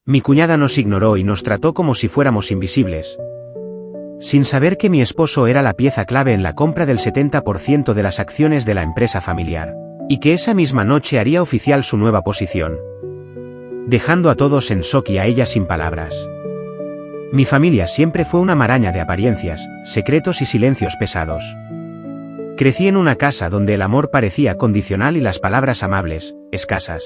Mi cuñada nos ignoró y nos trató como si fuéramos invisibles, sin saber que mi esposo era la pieza clave en la compra del 70% de las acciones de la empresa familiar, y que esa misma noche haría oficial su nueva posición, dejando a todos en shock y a ella sin palabras. Mi familia siempre fue una maraña de apariencias, secretos y silencios pesados. Crecí en una casa donde el amor parecía condicional y las palabras amables, escasas.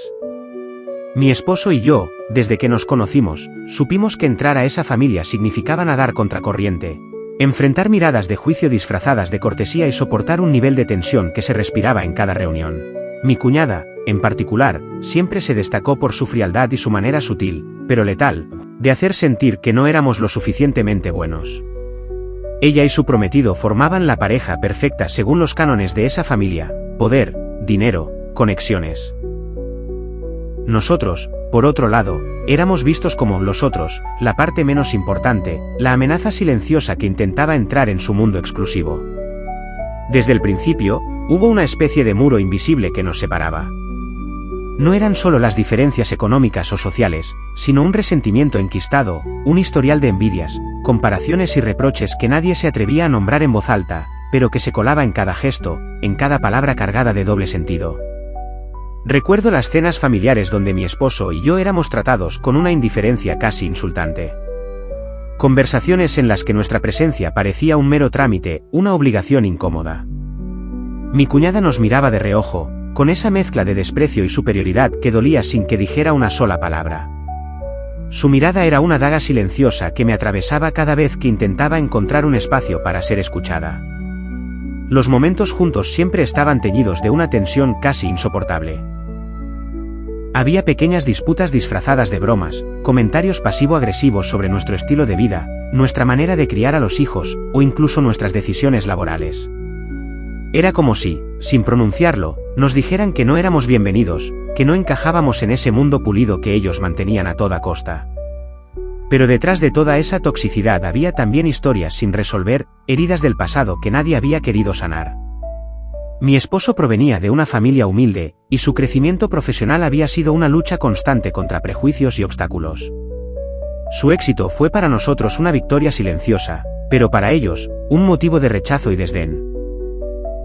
Mi esposo y yo, desde que nos conocimos, supimos que entrar a esa familia significaba nadar contracorriente, enfrentar miradas de juicio disfrazadas de cortesía y soportar un nivel de tensión que se respiraba en cada reunión. Mi cuñada, en particular, siempre se destacó por su frialdad y su manera sutil, pero letal, de hacer sentir que no éramos lo suficientemente buenos. Ella y su prometido formaban la pareja perfecta según los cánones de esa familia: poder, dinero, conexiones. Nosotros, por otro lado, éramos vistos como los otros, la parte menos importante, la amenaza silenciosa que intentaba entrar en su mundo exclusivo. Desde el principio, hubo una especie de muro invisible que nos separaba. No eran solo las diferencias económicas o sociales, sino un resentimiento enquistado, un historial de envidias, comparaciones y reproches que nadie se atrevía a nombrar en voz alta, pero que se colaba en cada gesto, en cada palabra cargada de doble sentido. Recuerdo las cenas familiares donde mi esposo y yo éramos tratados con una indiferencia casi insultante. Conversaciones en las que nuestra presencia parecía un mero trámite, una obligación incómoda. Mi cuñada nos miraba de reojo, con esa mezcla de desprecio y superioridad que dolía sin que dijera una sola palabra. Su mirada era una daga silenciosa que me atravesaba cada vez que intentaba encontrar un espacio para ser escuchada. Los momentos juntos siempre estaban teñidos de una tensión casi insoportable. Había pequeñas disputas disfrazadas de bromas, comentarios pasivo-agresivos sobre nuestro estilo de vida, nuestra manera de criar a los hijos, o incluso nuestras decisiones laborales. Era como si, sin pronunciarlo, nos dijeran que no éramos bienvenidos, que no encajábamos en ese mundo pulido que ellos mantenían a toda costa. Pero detrás de toda esa toxicidad había también historias sin resolver, heridas del pasado que nadie había querido sanar. Mi esposo provenía de una familia humilde, y su crecimiento profesional había sido una lucha constante contra prejuicios y obstáculos. Su éxito fue para nosotros una victoria silenciosa, pero para ellos, un motivo de rechazo y desdén.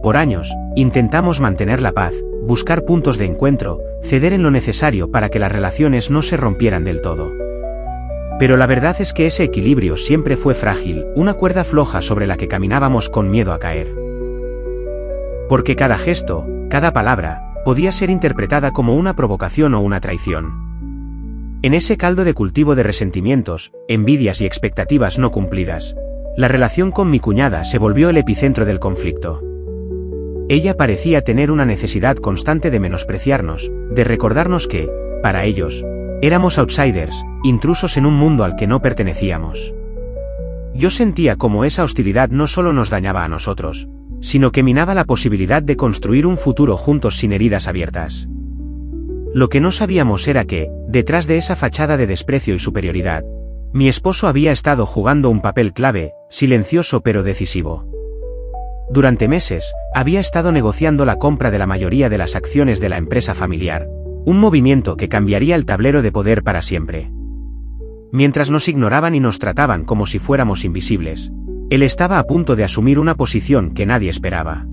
Por años, intentamos mantener la paz, buscar puntos de encuentro, ceder en lo necesario para que las relaciones no se rompieran del todo. Pero la verdad es que ese equilibrio siempre fue frágil, una cuerda floja sobre la que caminábamos con miedo a caer. Porque cada gesto, cada palabra, podía ser interpretada como una provocación o una traición. En ese caldo de cultivo de resentimientos, envidias y expectativas no cumplidas, la relación con mi cuñada se volvió el epicentro del conflicto. Ella parecía tener una necesidad constante de menospreciarnos, de recordarnos que, para ellos, éramos outsiders, intrusos en un mundo al que no pertenecíamos. Yo sentía como esa hostilidad no solo nos dañaba a nosotros, sino que minaba la posibilidad de construir un futuro juntos sin heridas abiertas. Lo que no sabíamos era que, detrás de esa fachada de desprecio y superioridad, mi esposo había estado jugando un papel clave, silencioso pero decisivo. Durante meses, había estado negociando la compra de la mayoría de las acciones de la empresa familiar, un movimiento que cambiaría el tablero de poder para siempre. Mientras nos ignoraban y nos trataban como si fuéramos invisibles, él estaba a punto de asumir una posición que nadie esperaba.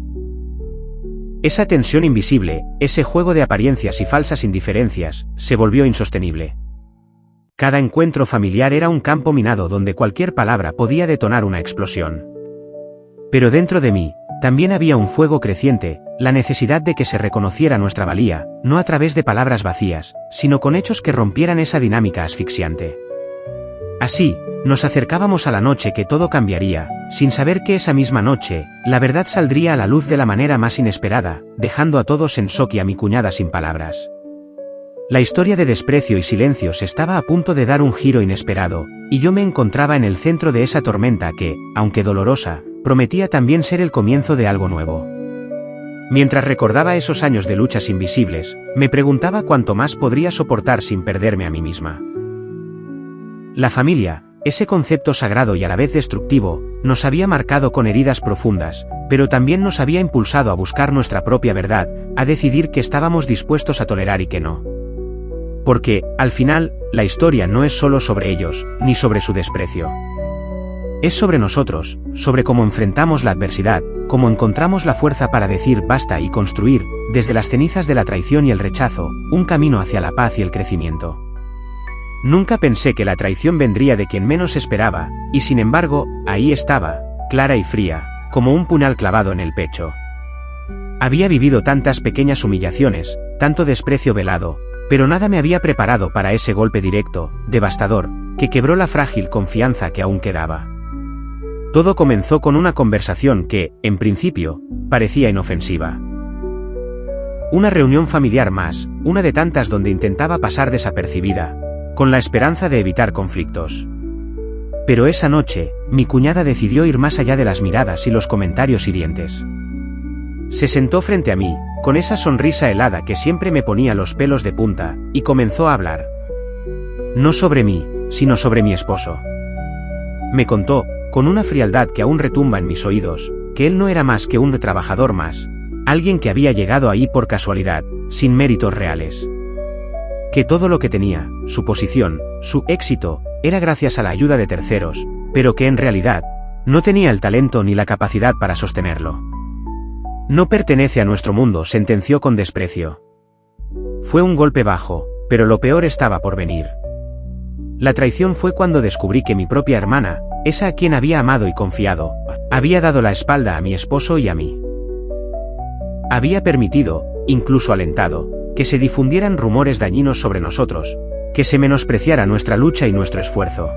Esa tensión invisible, ese juego de apariencias y falsas indiferencias, se volvió insostenible. Cada encuentro familiar era un campo minado donde cualquier palabra podía detonar una explosión. Pero dentro de mí, también había un fuego creciente, la necesidad de que se reconociera nuestra valía, no a través de palabras vacías, sino con hechos que rompieran esa dinámica asfixiante. Así, nos acercábamos a la noche que todo cambiaría, sin saber que esa misma noche, la verdad saldría a la luz de la manera más inesperada, dejando a todos en shock y a mi cuñada sin palabras. La historia de desprecio y silencios estaba a punto de dar un giro inesperado, y yo me encontraba en el centro de esa tormenta que, aunque dolorosa, prometía también ser el comienzo de algo nuevo. Mientras recordaba esos años de luchas invisibles, me preguntaba cuánto más podría soportar sin perderme a mí misma. La familia, ese concepto sagrado y a la vez destructivo, nos había marcado con heridas profundas, pero también nos había impulsado a buscar nuestra propia verdad, a decidir qué estábamos dispuestos a tolerar y qué no. Porque, al final, la historia no es solo sobre ellos, ni sobre su desprecio. Es sobre nosotros, sobre cómo enfrentamos la adversidad, cómo encontramos la fuerza para decir basta y construir, desde las cenizas de la traición y el rechazo, un camino hacia la paz y el crecimiento. Nunca pensé que la traición vendría de quien menos esperaba, y sin embargo, ahí estaba, clara y fría, como un puñal clavado en el pecho. Había vivido tantas pequeñas humillaciones, tanto desprecio velado, pero nada me había preparado para ese golpe directo, devastador, que quebró la frágil confianza que aún quedaba. Todo comenzó con una conversación que, en principio, parecía inofensiva. Una reunión familiar más, una de tantas donde intentaba pasar desapercibida, con la esperanza de evitar conflictos. Pero esa noche, mi cuñada decidió ir más allá de las miradas y los comentarios hirientes. Se sentó frente a mí, con esa sonrisa helada que siempre me ponía los pelos de punta, y comenzó a hablar. No sobre mí, sino sobre mi esposo. Me contó, con una frialdad que aún retumba en mis oídos, que él no era más que un trabajador más, alguien que había llegado ahí por casualidad, sin méritos reales. Que todo lo que tenía, su posición, su éxito, era gracias a la ayuda de terceros, pero que en realidad, no tenía el talento ni la capacidad para sostenerlo. No pertenece a nuestro mundo, sentenció con desprecio. Fue un golpe bajo, pero lo peor estaba por venir. La traición fue cuando descubrí que mi propia hermana, esa a quien había amado y confiado, había dado la espalda a mi esposo y a mí. Había permitido, incluso alentado, que se difundieran rumores dañinos sobre nosotros, que se menospreciara nuestra lucha y nuestro esfuerzo.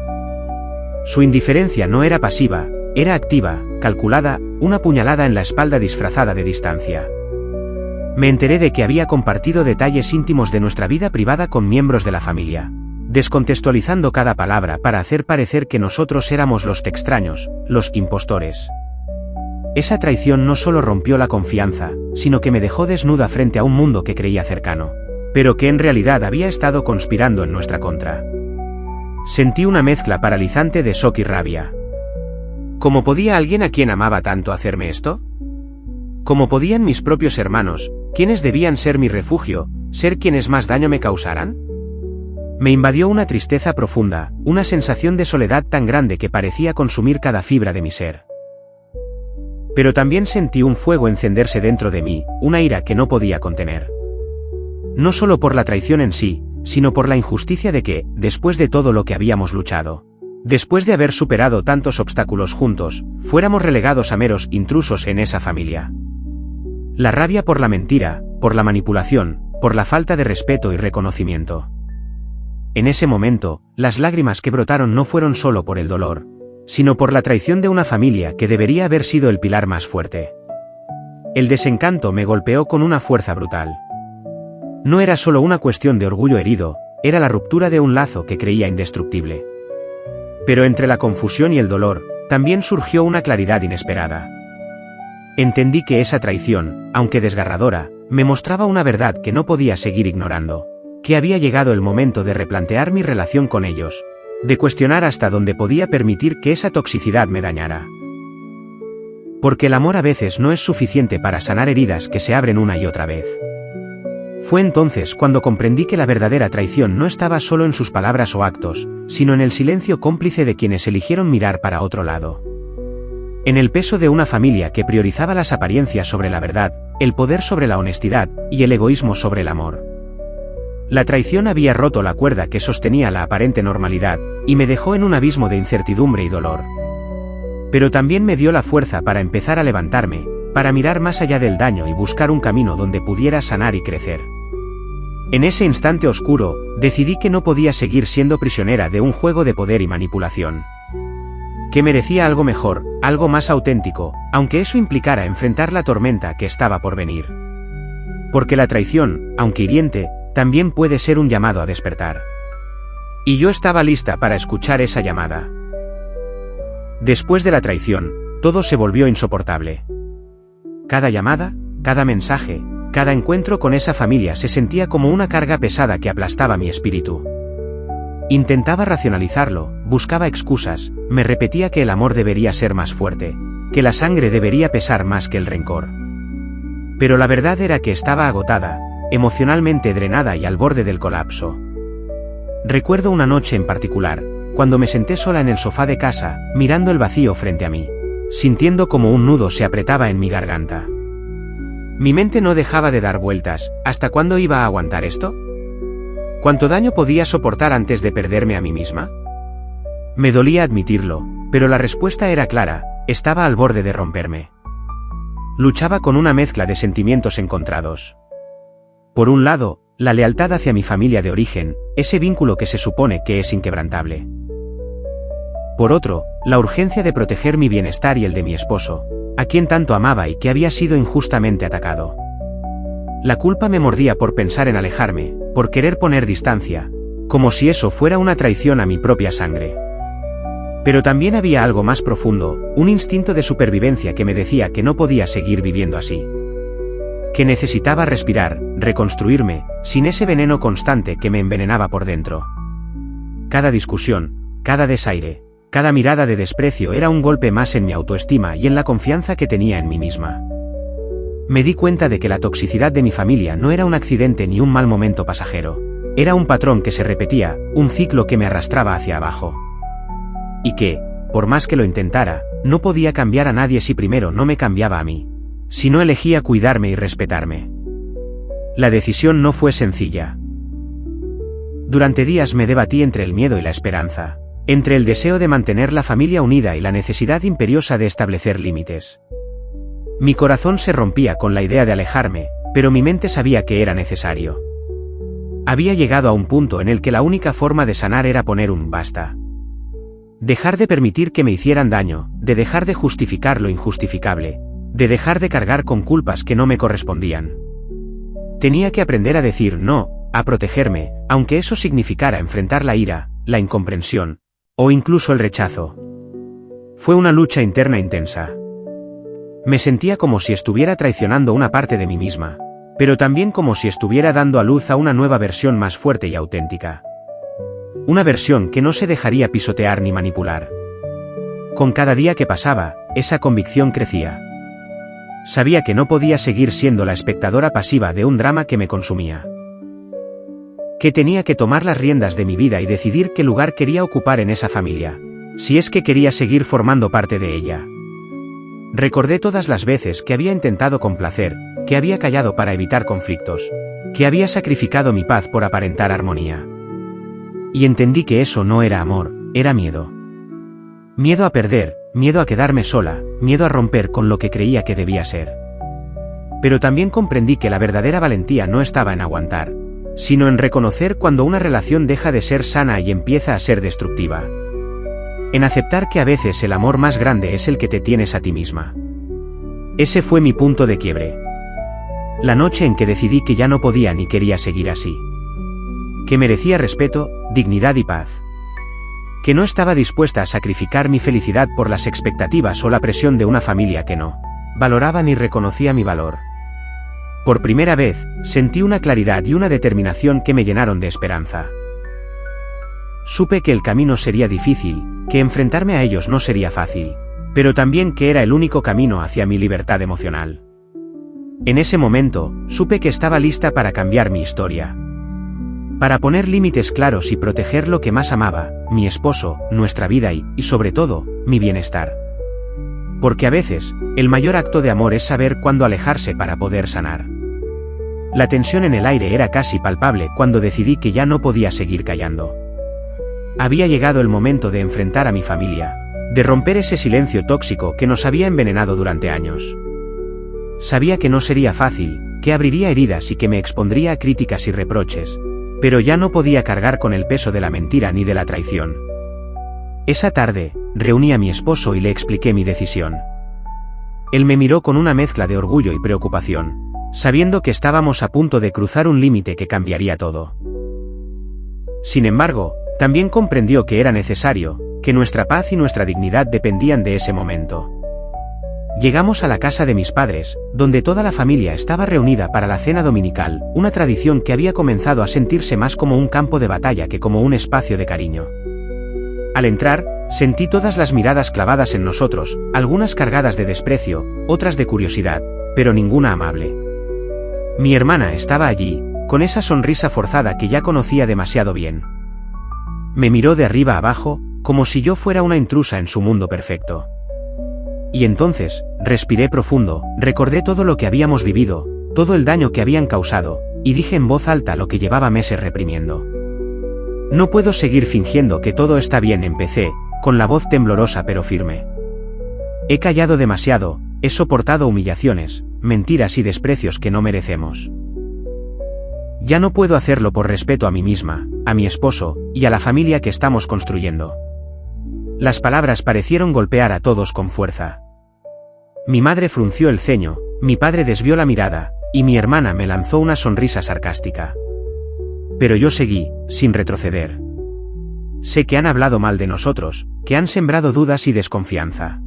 Su indiferencia no era pasiva, era activa, calculada, una puñalada en la espalda disfrazada de distancia. Me enteré de que había compartido detalles íntimos de nuestra vida privada con miembros de la familia, descontextualizando cada palabra para hacer parecer que nosotros éramos los extraños, los impostores. Esa traición no solo rompió la confianza, sino que me dejó desnuda frente a un mundo que creía cercano, pero que en realidad había estado conspirando en nuestra contra. Sentí una mezcla paralizante de shock y rabia. ¿Cómo podía alguien a quien amaba tanto hacerme esto? ¿Cómo podían mis propios hermanos, quienes debían ser mi refugio, ser quienes más daño me causaran? Me invadió una tristeza profunda, una sensación de soledad tan grande que parecía consumir cada fibra de mi ser. Pero también sentí un fuego encenderse dentro de mí, una ira que no podía contener. No solo por la traición en sí, sino por la injusticia de que, después de todo lo que habíamos luchado, después de haber superado tantos obstáculos juntos, fuéramos relegados a meros intrusos en esa familia. La rabia por la mentira, por la manipulación, por la falta de respeto y reconocimiento. En ese momento, las lágrimas que brotaron no fueron solo por el dolor, sino por la traición de una familia que debería haber sido el pilar más fuerte. El desencanto me golpeó con una fuerza brutal. No era solo una cuestión de orgullo herido, era la ruptura de un lazo que creía indestructible. Pero entre la confusión y el dolor, también surgió una claridad inesperada. Entendí que esa traición, aunque desgarradora, me mostraba una verdad que no podía seguir ignorando, que había llegado el momento de replantear mi relación con ellos, de cuestionar hasta dónde podía permitir que esa toxicidad me dañara. Porque el amor a veces no es suficiente para sanar heridas que se abren una y otra vez. Fue entonces cuando comprendí que la verdadera traición no estaba solo en sus palabras o actos, sino en el silencio cómplice de quienes eligieron mirar para otro lado. En el peso de una familia que priorizaba las apariencias sobre la verdad, el poder sobre la honestidad, y el egoísmo sobre el amor. La traición había roto la cuerda que sostenía la aparente normalidad, y me dejó en un abismo de incertidumbre y dolor. Pero también me dio la fuerza para empezar a levantarme, para mirar más allá del daño y buscar un camino donde pudiera sanar y crecer. En ese instante oscuro, decidí que no podía seguir siendo prisionera de un juego de poder y manipulación. Que merecía algo mejor, algo más auténtico, aunque eso implicara enfrentar la tormenta que estaba por venir. Porque la traición, aunque hiriente, también puede ser un llamado a despertar. Y yo estaba lista para escuchar esa llamada. Después de la traición, todo se volvió insoportable. Cada llamada, cada mensaje, cada encuentro con esa familia se sentía como una carga pesada que aplastaba mi espíritu. Intentaba racionalizarlo, buscaba excusas, me repetía que el amor debería ser más fuerte, que la sangre debería pesar más que el rencor. Pero la verdad era que estaba agotada, emocionalmente drenada y al borde del colapso. Recuerdo una noche en particular, cuando me senté sola en el sofá de casa, mirando el vacío frente a mí, sintiendo como un nudo se apretaba en mi garganta. Mi mente no dejaba de dar vueltas. ¿Hasta cuándo iba a aguantar esto? ¿Cuánto daño podía soportar antes de perderme a mí misma? Me dolía admitirlo, pero la respuesta era clara: estaba al borde de romperme. Luchaba con una mezcla de sentimientos encontrados. Por un lado, la lealtad hacia mi familia de origen, ese vínculo que se supone que es inquebrantable. Por otro, la urgencia de proteger mi bienestar y el de mi esposo, a quien tanto amaba y que había sido injustamente atacado. La culpa me mordía por pensar en alejarme, por querer poner distancia, como si eso fuera una traición a mi propia sangre. Pero también había algo más profundo, un instinto de supervivencia que me decía que no podía seguir viviendo así. Que necesitaba respirar, reconstruirme, sin ese veneno constante que me envenenaba por dentro. Cada discusión, cada desaire, cada mirada de desprecio era un golpe más en mi autoestima y en la confianza que tenía en mí misma. Me di cuenta de que la toxicidad de mi familia no era un accidente ni un mal momento pasajero. Era un patrón que se repetía, un ciclo que me arrastraba hacia abajo. Y que, por más que lo intentara, no podía cambiar a nadie si primero no me cambiaba a mí. Si no elegía cuidarme y respetarme. La decisión no fue sencilla. Durante días me debatí entre el miedo y la esperanza, entre el deseo de mantener la familia unida y la necesidad imperiosa de establecer límites. Mi corazón se rompía con la idea de alejarme, pero mi mente sabía que era necesario. Había llegado a un punto en el que la única forma de sanar era poner un basta. Dejar de permitir que me hicieran daño, de dejar de justificar lo injustificable, de dejar de cargar con culpas que no me correspondían. Tenía que aprender a decir no, a protegerme, aunque eso significara enfrentar la ira, la incomprensión, o incluso el rechazo. Fue una lucha interna intensa. Me sentía como si estuviera traicionando una parte de mí misma, pero también como si estuviera dando a luz a una nueva versión más fuerte y auténtica. Una versión que no se dejaría pisotear ni manipular. Con cada día que pasaba, esa convicción crecía. Sabía que no podía seguir siendo la espectadora pasiva de un drama que me consumía. Que tenía que tomar las riendas de mi vida y decidir qué lugar quería ocupar en esa familia, si es que quería seguir formando parte de ella. Recordé todas las veces que había intentado complacer, que había callado para evitar conflictos, que había sacrificado mi paz por aparentar armonía. Y entendí que eso no era amor, era miedo. Miedo a perder, miedo a quedarme sola, miedo a romper con lo que creía que debía ser. Pero también comprendí que la verdadera valentía no estaba en aguantar, sino en reconocer cuando una relación deja de ser sana y empieza a ser destructiva. En aceptar que a veces el amor más grande es el que te tienes a ti misma. Ese fue mi punto de quiebre. La noche en que decidí que ya no podía ni quería seguir así. Que merecía respeto, dignidad y paz. Que no estaba dispuesta a sacrificar mi felicidad por las expectativas o la presión de una familia que no valoraba ni reconocía mi valor. Por primera vez, sentí una claridad y una determinación que me llenaron de esperanza. Supe que el camino sería difícil, que enfrentarme a ellos no sería fácil, pero también que era el único camino hacia mi libertad emocional. En ese momento, supe que estaba lista para cambiar mi historia. Para poner límites claros y proteger lo que más amaba, mi esposo, nuestra vida y, sobre todo, mi bienestar. Porque a veces, el mayor acto de amor es saber cuándo alejarse para poder sanar. La tensión en el aire era casi palpable cuando decidí que ya no podía seguir callando. Había llegado el momento de enfrentar a mi familia, de romper ese silencio tóxico que nos había envenenado durante años. Sabía que no sería fácil, que abriría heridas y que me expondría a críticas y reproches, pero ya no podía cargar con el peso de la mentira ni de la traición. Esa tarde, reuní a mi esposo y le expliqué mi decisión. Él me miró con una mezcla de orgullo y preocupación, sabiendo que estábamos a punto de cruzar un límite que cambiaría todo. Sin embargo, también comprendió que era necesario, que nuestra paz y nuestra dignidad dependían de ese momento. Llegamos a la casa de mis padres, donde toda la familia estaba reunida para la cena dominical, una tradición que había comenzado a sentirse más como un campo de batalla que como un espacio de cariño. Al entrar, sentí todas las miradas clavadas en nosotros, algunas cargadas de desprecio, otras de curiosidad, pero ninguna amable. Mi hermana estaba allí, con esa sonrisa forzada que ya conocía demasiado bien. Me miró de arriba a abajo, como si yo fuera una intrusa en su mundo perfecto. Y entonces, respiré profundo, recordé todo lo que habíamos vivido, todo el daño que habían causado, y dije en voz alta lo que llevaba meses reprimiendo. No puedo seguir fingiendo que todo está bien, empecé, con la voz temblorosa pero firme. He callado demasiado, he soportado humillaciones, mentiras y desprecios que no merecemos. Ya no puedo hacerlo por respeto a mí misma, a mi esposo, y a la familia que estamos construyendo. Las palabras parecieron golpear a todos con fuerza. Mi madre frunció el ceño, mi padre desvió la mirada, y mi hermana me lanzó una sonrisa sarcástica. Pero yo seguí, sin retroceder. Sé que han hablado mal de nosotros, que han sembrado dudas y desconfianza.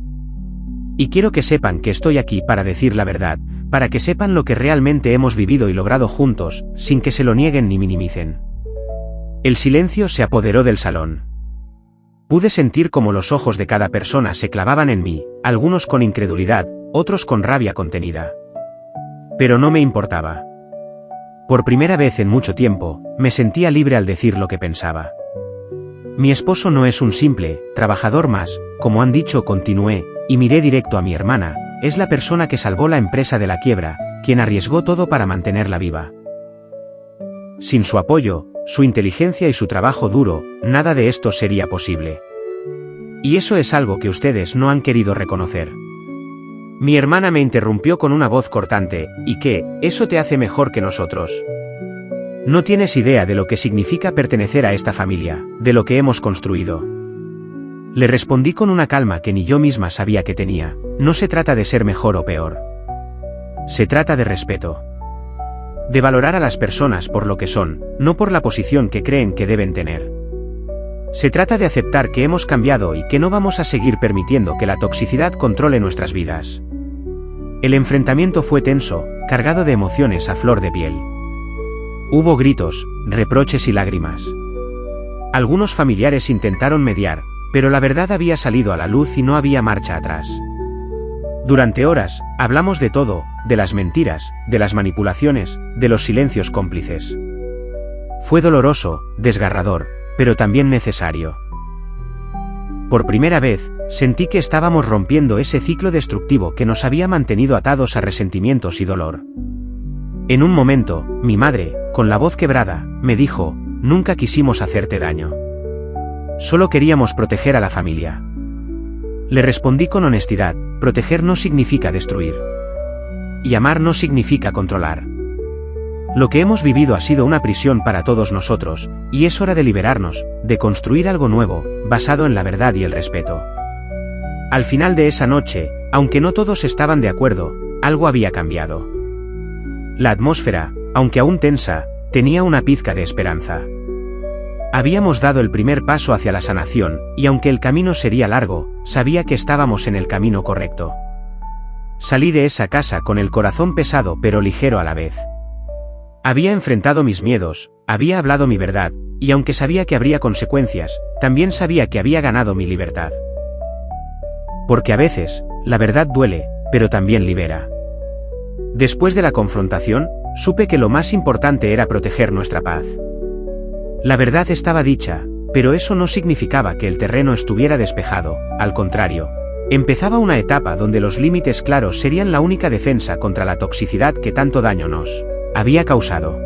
Y quiero que sepan que estoy aquí para decir la verdad, para que sepan lo que realmente hemos vivido y logrado juntos, sin que se lo nieguen ni minimicen. El silencio se apoderó del salón. Pude sentir cómo los ojos de cada persona se clavaban en mí, algunos con incredulidad, otros con rabia contenida. Pero no me importaba. Por primera vez en mucho tiempo, me sentía libre al decir lo que pensaba. Mi esposo no es un simple trabajador más, como han dicho, continué, y miré directo a mi hermana, es la persona que salvó la empresa de la quiebra, quien arriesgó todo para mantenerla viva. Sin su apoyo, su inteligencia y su trabajo duro, nada de esto sería posible. Y eso es algo que ustedes no han querido reconocer. Mi hermana me interrumpió con una voz cortante, ¿y qué? Eso te hace mejor que nosotros. No tienes idea de lo que significa pertenecer a esta familia, de lo que hemos construido. Le respondí con una calma que ni yo misma sabía que tenía, no se trata de ser mejor o peor. Se trata de respeto. De valorar a las personas por lo que son, no por la posición que creen que deben tener. Se trata de aceptar que hemos cambiado y que no vamos a seguir permitiendo que la toxicidad controle nuestras vidas. El enfrentamiento fue tenso, cargado de emociones a flor de piel. Hubo gritos, reproches y lágrimas. Algunos familiares intentaron mediar, pero la verdad había salido a la luz y no había marcha atrás. Durante horas, hablamos de todo, de las mentiras, de las manipulaciones, de los silencios cómplices. Fue doloroso, desgarrador, pero también necesario. Por primera vez, sentí que estábamos rompiendo ese ciclo destructivo que nos había mantenido atados a resentimientos y dolor. En un momento, mi madre, con la voz quebrada, me dijo, nunca quisimos hacerte daño. Solo queríamos proteger a la familia. Le respondí con honestidad, proteger no significa destruir. Y amar no significa controlar. Lo que hemos vivido ha sido una prisión para todos nosotros, y es hora de liberarnos, de construir algo nuevo, basado en la verdad y el respeto. Al final de esa noche, aunque no todos estaban de acuerdo, algo había cambiado. La atmósfera, aunque aún tensa, tenía una pizca de esperanza. Habíamos dado el primer paso hacia la sanación, y aunque el camino sería largo, sabía que estábamos en el camino correcto. Salí de esa casa con el corazón pesado pero ligero a la vez. Había enfrentado mis miedos, había hablado mi verdad, y aunque sabía que habría consecuencias, también sabía que había ganado mi libertad. Porque a veces, la verdad duele, pero también libera. Después de la confrontación, supe que lo más importante era proteger nuestra paz. La verdad estaba dicha, pero eso no significaba que el terreno estuviera despejado, al contrario. Empezaba una etapa donde los límites claros serían la única defensa contra la toxicidad que tanto daño nos había causado.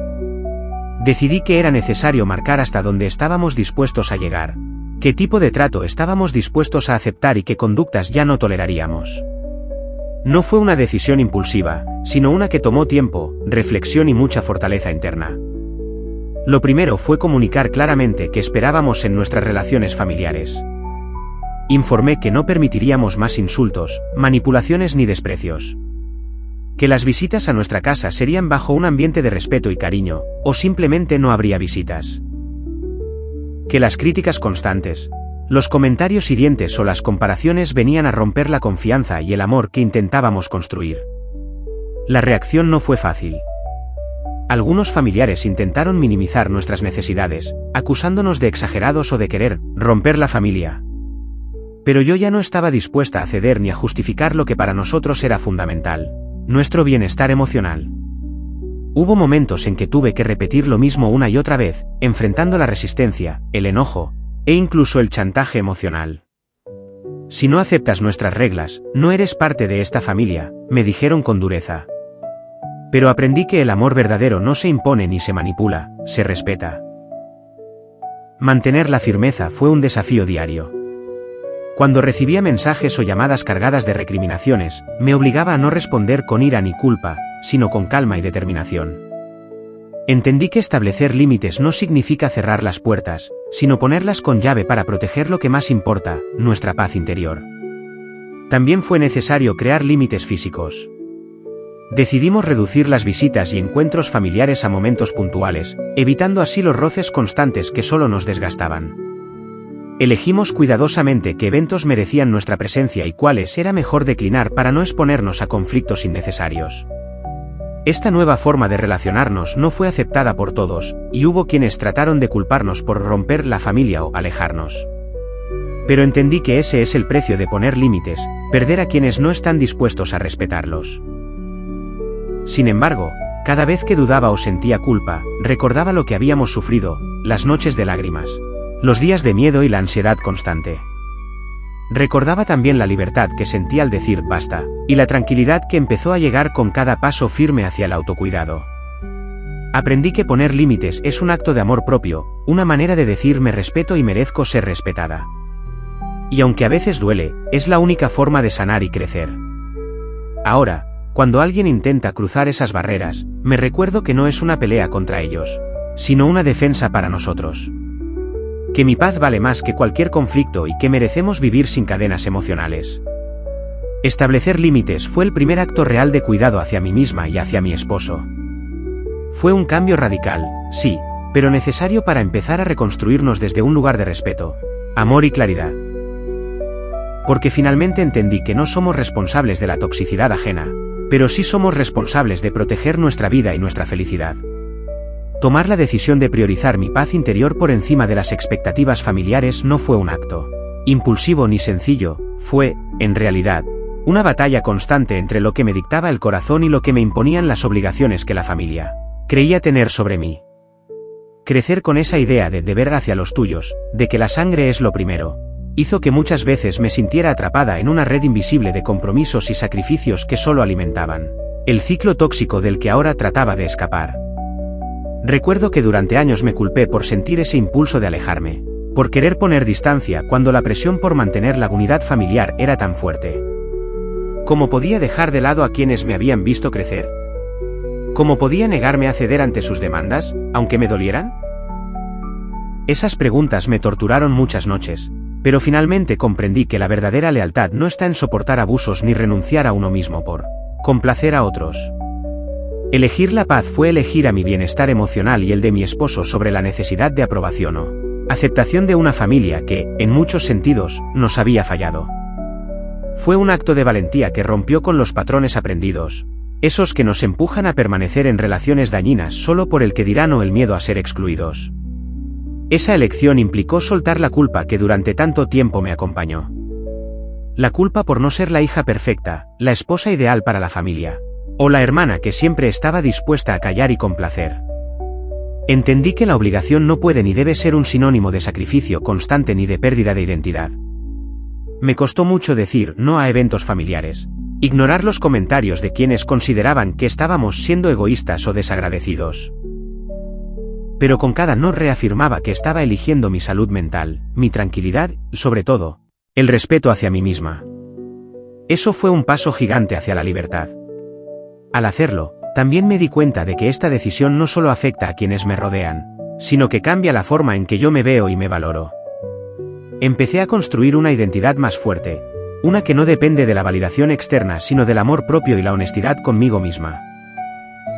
Decidí que era necesario marcar hasta dónde estábamos dispuestos a llegar, qué tipo de trato estábamos dispuestos a aceptar y qué conductas ya no toleraríamos. No fue una decisión impulsiva, sino una que tomó tiempo, reflexión y mucha fortaleza interna. Lo primero fue comunicar claramente qué esperábamos en nuestras relaciones familiares. Informé que no permitiríamos más insultos, manipulaciones ni desprecios. Que las visitas a nuestra casa serían bajo un ambiente de respeto y cariño, o simplemente no habría visitas. Que las críticas constantes, los comentarios hirientes o las comparaciones venían a romper la confianza y el amor que intentábamos construir. La reacción no fue fácil. Algunos familiares intentaron minimizar nuestras necesidades, acusándonos de exagerados o de querer romper la familia. Pero yo ya no estaba dispuesta a ceder ni a justificar lo que para nosotros era fundamental: nuestro bienestar emocional. Hubo momentos en que tuve que repetir lo mismo una y otra vez, enfrentando la resistencia, el enojo, e incluso el chantaje emocional. Si no aceptas nuestras reglas, no eres parte de esta familia, me dijeron con dureza. Pero aprendí que el amor verdadero no se impone ni se manipula, se respeta. Mantener la firmeza fue un desafío diario. Cuando recibía mensajes o llamadas cargadas de recriminaciones, me obligaba a no responder con ira ni culpa, sino con calma y determinación. Entendí que establecer límites no significa cerrar las puertas, sino ponerlas con llave para proteger lo que más importa, nuestra paz interior. También fue necesario crear límites físicos. Decidimos reducir las visitas y encuentros familiares a momentos puntuales, evitando así los roces constantes que solo nos desgastaban. Elegimos cuidadosamente qué eventos merecían nuestra presencia y cuáles era mejor declinar para no exponernos a conflictos innecesarios. Esta nueva forma de relacionarnos no fue aceptada por todos, y hubo quienes trataron de culparnos por romper la familia o alejarnos. Pero entendí que ese es el precio de poner límites, perder a quienes no están dispuestos a respetarlos. Sin embargo, cada vez que dudaba o sentía culpa, recordaba lo que habíamos sufrido, las noches de lágrimas, los días de miedo y la ansiedad constante. Recordaba también la libertad que sentía al decir basta, y la tranquilidad que empezó a llegar con cada paso firme hacia el autocuidado. Aprendí que poner límites es un acto de amor propio, una manera de decir me respeto y merezco ser respetada. Y aunque a veces duele, es la única forma de sanar y crecer. Ahora, cuando alguien intenta cruzar esas barreras, me recuerdo que no es una pelea contra ellos, sino una defensa para nosotros. Que mi paz vale más que cualquier conflicto y que merecemos vivir sin cadenas emocionales. Establecer límites fue el primer acto real de cuidado hacia mí misma y hacia mi esposo. Fue un cambio radical, sí, pero necesario para empezar a reconstruirnos desde un lugar de respeto, amor y claridad. Porque finalmente entendí que no somos responsables de la toxicidad ajena, pero sí somos responsables de proteger nuestra vida y nuestra felicidad. Tomar la decisión de priorizar mi paz interior por encima de las expectativas familiares no fue un acto impulsivo ni sencillo, fue, en realidad, una batalla constante entre lo que me dictaba el corazón y lo que me imponían las obligaciones que la familia creía tener sobre mí. Crecer con esa idea de deber hacia los tuyos, de que la sangre es lo primero, hizo que muchas veces me sintiera atrapada en una red invisible de compromisos y sacrificios que solo alimentaban el ciclo tóxico del que ahora trataba de escapar. Recuerdo que durante años me culpé por sentir ese impulso de alejarme, por querer poner distancia cuando la presión por mantener la unidad familiar era tan fuerte. ¿Cómo podía dejar de lado a quienes me habían visto crecer? ¿Cómo podía negarme a ceder ante sus demandas, aunque me dolieran? Esas preguntas me torturaron muchas noches, pero finalmente comprendí que la verdadera lealtad no está en soportar abusos ni renunciar a uno mismo por complacer a otros. Elegir la paz fue elegir a mi bienestar emocional y el de mi esposo sobre la necesidad de aprobación o aceptación de una familia que, en muchos sentidos, nos había fallado. Fue un acto de valentía que rompió con los patrones aprendidos, esos que nos empujan a permanecer en relaciones dañinas solo por el que dirán o el miedo a ser excluidos. Esa elección implicó soltar la culpa que durante tanto tiempo me acompañó. La culpa por no ser la hija perfecta, la esposa ideal para la familia, o la hermana que siempre estaba dispuesta a callar y complacer. Entendí que la obligación no puede ni debe ser un sinónimo de sacrificio constante ni de pérdida de identidad. Me costó mucho decir no a eventos familiares, ignorar los comentarios de quienes consideraban que estábamos siendo egoístas o desagradecidos. Pero con cada no reafirmaba que estaba eligiendo mi salud mental, mi tranquilidad y, sobre todo, el respeto hacia mí misma. Eso fue un paso gigante hacia la libertad. Al hacerlo, también me di cuenta de que esta decisión no solo afecta a quienes me rodean, sino que cambia la forma en que yo me veo y me valoro. Empecé a construir una identidad más fuerte, una que no depende de la validación externa sino del amor propio y la honestidad conmigo misma.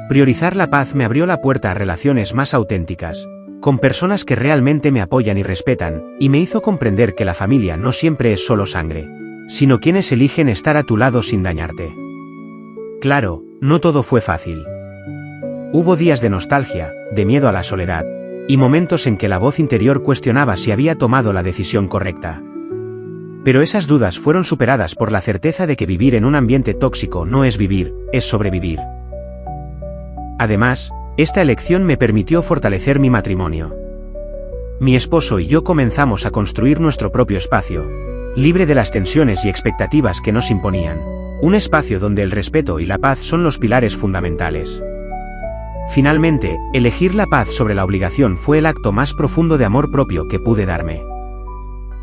Priorizar la paz me abrió la puerta a relaciones más auténticas, con personas que realmente me apoyan y respetan, y me hizo comprender que la familia no siempre es solo sangre, sino quienes eligen estar a tu lado sin dañarte. Claro, no todo fue fácil. Hubo días de nostalgia, de miedo a la soledad, y momentos en que la voz interior cuestionaba si había tomado la decisión correcta. Pero esas dudas fueron superadas por la certeza de que vivir en un ambiente tóxico no es vivir, es sobrevivir. Además, esta elección me permitió fortalecer mi matrimonio. mi esposo y yo comenzamos a construir nuestro propio espacio, libre de las tensiones y expectativas que nos imponían. Un espacio donde el respeto y la paz son los pilares fundamentales. Finalmente, elegir la paz sobre la obligación fue el acto más profundo de amor propio que pude darme.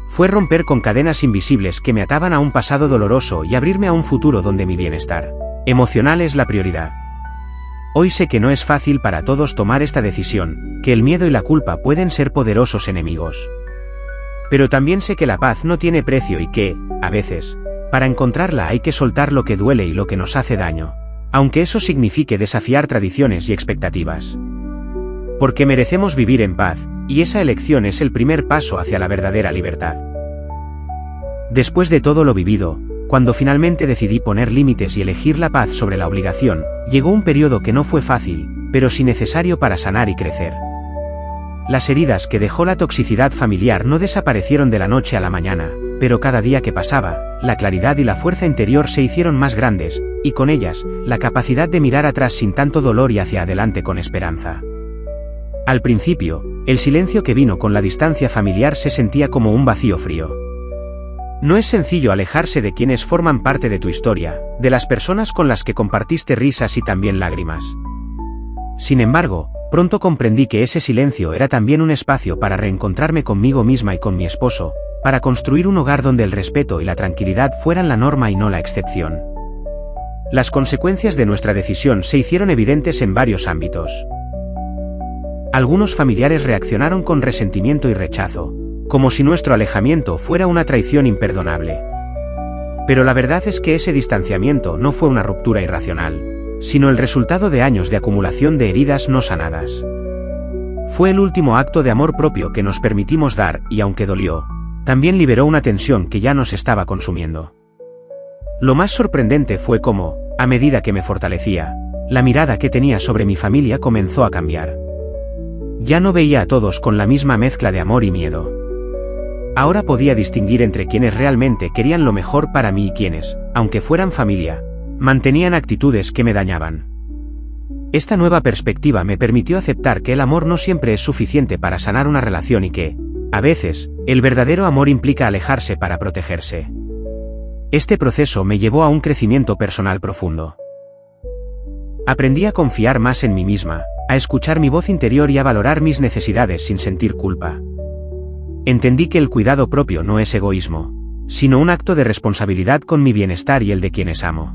Fue romper con cadenas invisibles que me ataban a un pasado doloroso y abrirme a un futuro donde mi bienestar emocional es la prioridad. Hoy sé que no es fácil para todos tomar esta decisión, que el miedo y la culpa pueden ser poderosos enemigos. Pero también sé que la paz no tiene precio y que, a veces, para encontrarla hay que soltar lo que duele y lo que nos hace daño, aunque eso signifique desafiar tradiciones y expectativas. Porque merecemos vivir en paz, y esa elección es el primer paso hacia la verdadera libertad. Después de todo lo vivido, cuando finalmente decidí poner límites y elegir la paz sobre la obligación, llegó un periodo que no fue fácil, pero sí necesario para sanar y crecer. Las heridas que dejó la toxicidad familiar no desaparecieron de la noche a la mañana, pero cada día que pasaba, la claridad y la fuerza interior se hicieron más grandes, y con ellas, la capacidad de mirar atrás sin tanto dolor y hacia adelante con esperanza. Al principio, el silencio que vino con la distancia familiar se sentía como un vacío frío. No es sencillo alejarse de quienes forman parte de tu historia, de las personas con las que compartiste risas y también lágrimas. Sin embargo, pronto comprendí que ese silencio era también un espacio para reencontrarme conmigo misma y con mi esposo, para construir un hogar donde el respeto y la tranquilidad fueran la norma y no la excepción. Las consecuencias de nuestra decisión se hicieron evidentes en varios ámbitos. Algunos familiares reaccionaron con resentimiento y rechazo, como si nuestro alejamiento fuera una traición imperdonable. Pero la verdad es que ese distanciamiento no fue una ruptura irracional, sino el resultado de años de acumulación de heridas no sanadas. Fue el último acto de amor propio que nos permitimos dar y aunque dolió, también liberó una tensión que ya nos estaba consumiendo. Lo más sorprendente fue cómo, a medida que me fortalecía, la mirada que tenía sobre mi familia comenzó a cambiar. Ya no veía a todos con la misma mezcla de amor y miedo. Ahora podía distinguir entre quienes realmente querían lo mejor para mí y quienes, aunque fueran familia, mantenían actitudes que me dañaban. Esta nueva perspectiva me permitió aceptar que el amor no siempre es suficiente para sanar una relación y que, a veces, el verdadero amor implica alejarse para protegerse. Este proceso me llevó a un crecimiento personal profundo. Aprendí a confiar más en mí misma, a escuchar mi voz interior y a valorar mis necesidades sin sentir culpa. Entendí que el cuidado propio no es egoísmo, sino un acto de responsabilidad con mi bienestar y el de quienes amo.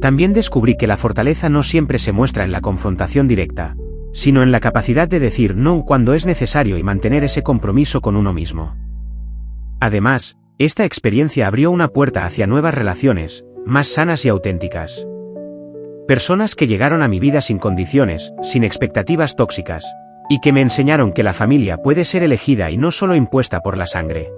También descubrí que la fortaleza no siempre se muestra en la confrontación directa, sino en la capacidad de decir no cuando es necesario y mantener ese compromiso con uno mismo. Además, esta experiencia abrió una puerta hacia nuevas relaciones, más sanas y auténticas. Personas que llegaron a mi vida sin condiciones, sin expectativas tóxicas, y que me enseñaron que la familia puede ser elegida y no solo impuesta por la sangre.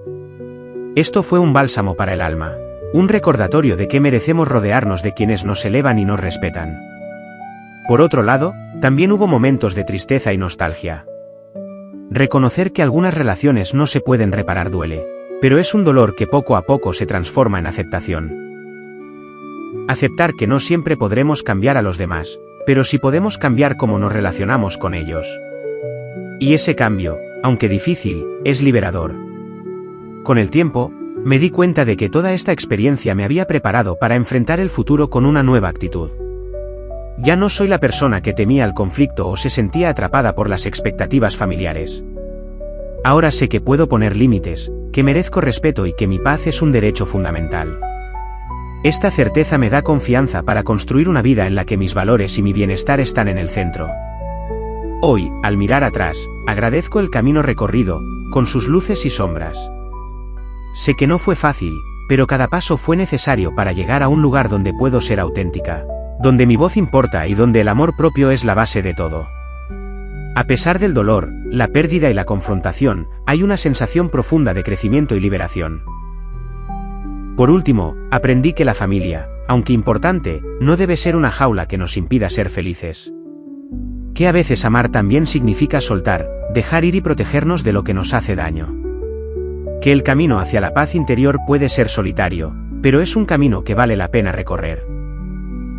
Esto fue un bálsamo para el alma, un recordatorio de que merecemos rodearnos de quienes nos elevan y nos respetan. Por otro lado, también hubo momentos de tristeza y nostalgia. Reconocer que algunas relaciones no se pueden reparar duele, pero es un dolor que poco a poco se transforma en aceptación. Aceptar que no siempre podremos cambiar a los demás, pero sí podemos cambiar cómo nos relacionamos con ellos. Y ese cambio, aunque difícil, es liberador. Con el tiempo, me di cuenta de que toda esta experiencia me había preparado para enfrentar el futuro con una nueva actitud. Ya no soy la persona que temía el conflicto o se sentía atrapada por las expectativas familiares. Ahora sé que puedo poner límites, que merezco respeto y que mi paz es un derecho fundamental. Esta certeza me da confianza para construir una vida en la que mis valores y mi bienestar están en el centro. Hoy, al mirar atrás, agradezco el camino recorrido, con sus luces y sombras. Sé que no fue fácil, pero cada paso fue necesario para llegar a un lugar donde puedo ser auténtica, donde mi voz importa y donde el amor propio es la base de todo. A pesar del dolor, la pérdida y la confrontación, hay una sensación profunda de crecimiento y liberación. Por último, aprendí que la familia, aunque importante, no debe ser una jaula que nos impida ser felices. Que a veces amar también significa soltar, dejar ir y protegernos de lo que nos hace daño. Que el camino hacia la paz interior puede ser solitario, pero es un camino que vale la pena recorrer.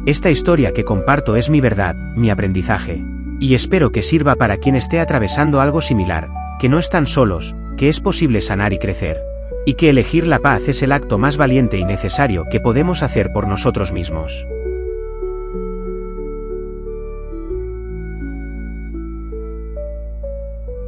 Esta historia que comparto es mi verdad, mi aprendizaje, y espero que sirva para quien esté atravesando algo similar, que no están solos, que es posible sanar y crecer. Y que elegir la paz es el acto más valiente y necesario que podemos hacer por nosotros mismos.